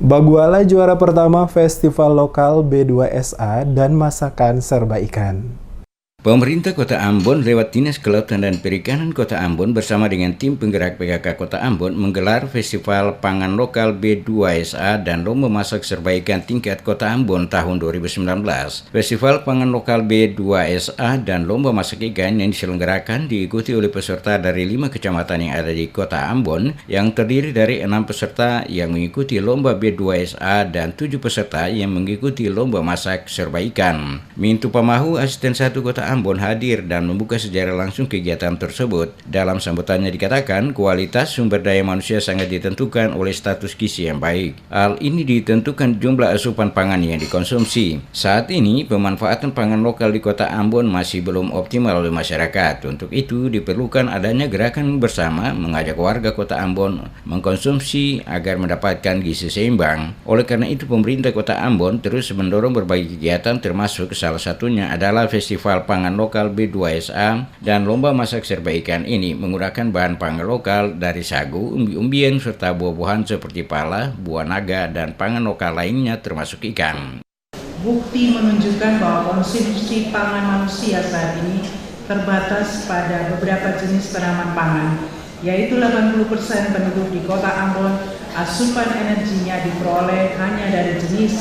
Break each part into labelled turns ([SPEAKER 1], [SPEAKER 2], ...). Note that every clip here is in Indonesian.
[SPEAKER 1] Baguala juara pertama Festival Lokal B2SA dan Masakan Serba Ikan.
[SPEAKER 2] Pemerintah Kota Ambon lewat Dinas Kelautan dan Perikanan Kota Ambon bersama dengan tim penggerak PKK Kota Ambon menggelar Festival Pangan Lokal B2SA dan Lomba Masak Serba Ikan tingkat Kota Ambon tahun 2019. Festival Pangan Lokal B2SA dan Lomba Masak Ikan yang diselenggarakan diikuti oleh peserta dari 5 kecamatan yang ada di Kota Ambon yang terdiri dari 6 peserta yang mengikuti Lomba B2SA dan 7 peserta yang mengikuti Lomba Masak Serba Ikan. Mintu Pamahu, Asisten 1 Kota Ambon hadir dan membuka secara langsung kegiatan tersebut. Dalam sambutannya dikatakan, kualitas sumber daya manusia sangat ditentukan oleh status gizi yang baik. Hal ini ditentukan jumlah asupan pangan yang dikonsumsi. Saat ini, pemanfaatan pangan lokal di Kota Ambon masih belum optimal oleh masyarakat. Untuk itu, diperlukan adanya gerakan bersama mengajak warga Kota Ambon mengkonsumsi agar mendapatkan gizi seimbang. Oleh karena itu, pemerintah Kota Ambon terus mendorong berbagai kegiatan termasuk salah satunya adalah Festival Pangan Lokal B2SA dan Lomba Masak Serba Ikan ini menggunakan bahan pangan lokal dari sagu, umbi-umbian, serta buah-buahan seperti pala, buah naga, dan pangan lokal lainnya termasuk ikan.
[SPEAKER 3] Bukti menunjukkan bahwa konsumsi pangan manusia saat ini terbatas pada beberapa jenis tanaman pangan, yaitu 80% penduduk di Kota Ambon asupan energinya diperoleh hanya dari jenis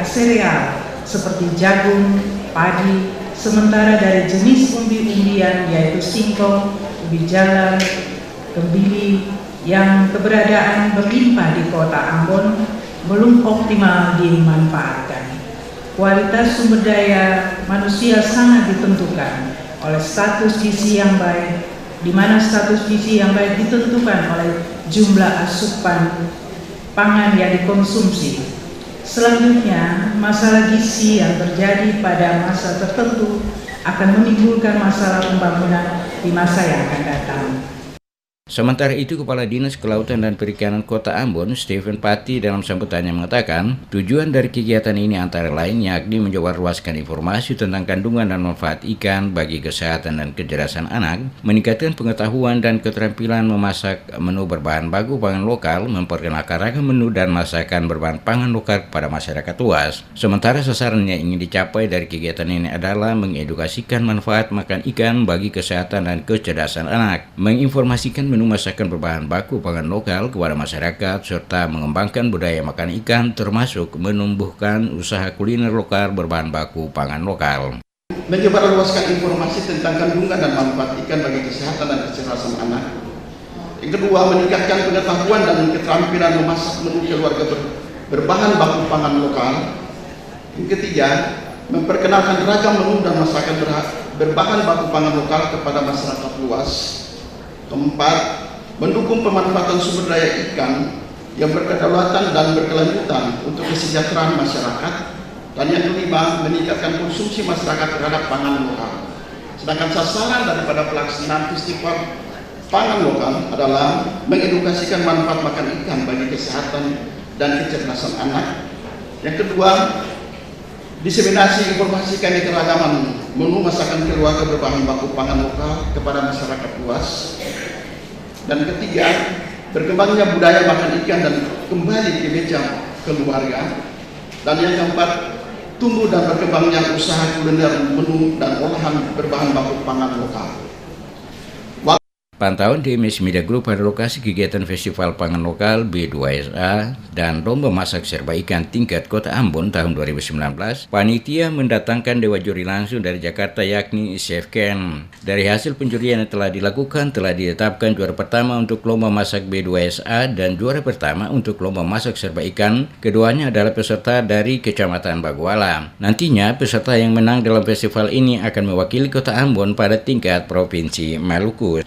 [SPEAKER 3] sereal seperti jagung, padi, sementara dari jenis umbi-umbian yaitu singkong, ubi jalar, kembili yang keberadaan berlimpah di Kota Ambon belum optimal dimanfaatkan. Kualitas sumber daya manusia sangat ditentukan oleh status gizi yang baik, di mana status gizi yang baik ditentukan oleh jumlah asupan pangan yang dikonsumsi. Selanjutnya, masalah gizi yang terjadi pada masa tertentu akan menimbulkan masalah pembangunan di masa yang akan datang.
[SPEAKER 2] Sementara itu, Kepala Dinas Kelautan dan Perikanan Kota Ambon, Stephen Pati, dalam sambutannya mengatakan, tujuan dari kegiatan ini antara lain yakni menyebarluaskan informasi tentang kandungan dan manfaat ikan bagi kesehatan dan kecerdasan anak, meningkatkan pengetahuan dan keterampilan memasak menu berbahan baku pangan lokal, memperkenalkan ragam menu dan masakan berbahan pangan lokal kepada masyarakat luas. Sementara sasaran yang ingin dicapai dari kegiatan ini adalah mengedukasikan manfaat makan ikan bagi kesehatan dan kecerdasan anak, menginformasikan menu masakan berbahan baku pangan lokal kepada masyarakat, serta mengembangkan budaya makan ikan termasuk menumbuhkan usaha kuliner lokal berbahan baku pangan lokal.
[SPEAKER 4] Menyebarluaskan informasi tentang kandungan dan manfaat ikan bagi kesehatan dan kecerdasan anak. Yang kedua, meningkatkan pengetahuan dan keterampilan memasak menu keluarga berbahan baku pangan lokal. Yang ketiga, memperkenalkan ragam menu dan masakan berbahan baku pangan lokal kepada masyarakat luas. Keempat, mendukung pemanfaatan sumber daya ikan yang berkedaulatan dan berkelanjutan untuk kesejahteraan masyarakat. Dan yang kelima, meningkatkan konsumsi masyarakat terhadap pangan lokal. Sedangkan sasaran daripada pelaksanaan festival pangan lokal adalah mengedukasikan manfaat makan ikan bagi kesehatan dan kecerdasan anak. Yang kedua, diseminasi informasikan keragaman menu masakan keluarga berbahan baku pangan lokal kepada masyarakat luas. Dan ketiga, berkembangnya budaya makan ikan dan kembali ke meja keluarga. Dan yang keempat, tumbuh dan berkembangnya usaha kuliner menu dan olahan berbahan baku pangan lokal.
[SPEAKER 2] Pantauan DMS Media Group pada lokasi kegiatan Festival Pangan Lokal B2SA dan Lomba Masak Serba Ikan tingkat Kota Ambon tahun 2019, panitia mendatangkan dewa juri langsung dari Jakarta yakni Chef Ken. Dari hasil penjurian yang telah dilakukan, telah ditetapkan juara pertama untuk Lomba Masak B2SA dan juara pertama untuk Lomba Masak Serba Ikan. Keduanya adalah peserta dari Kecamatan Baguala. Nantinya, peserta yang menang dalam festival ini akan mewakili Kota Ambon pada tingkat Provinsi Maluku.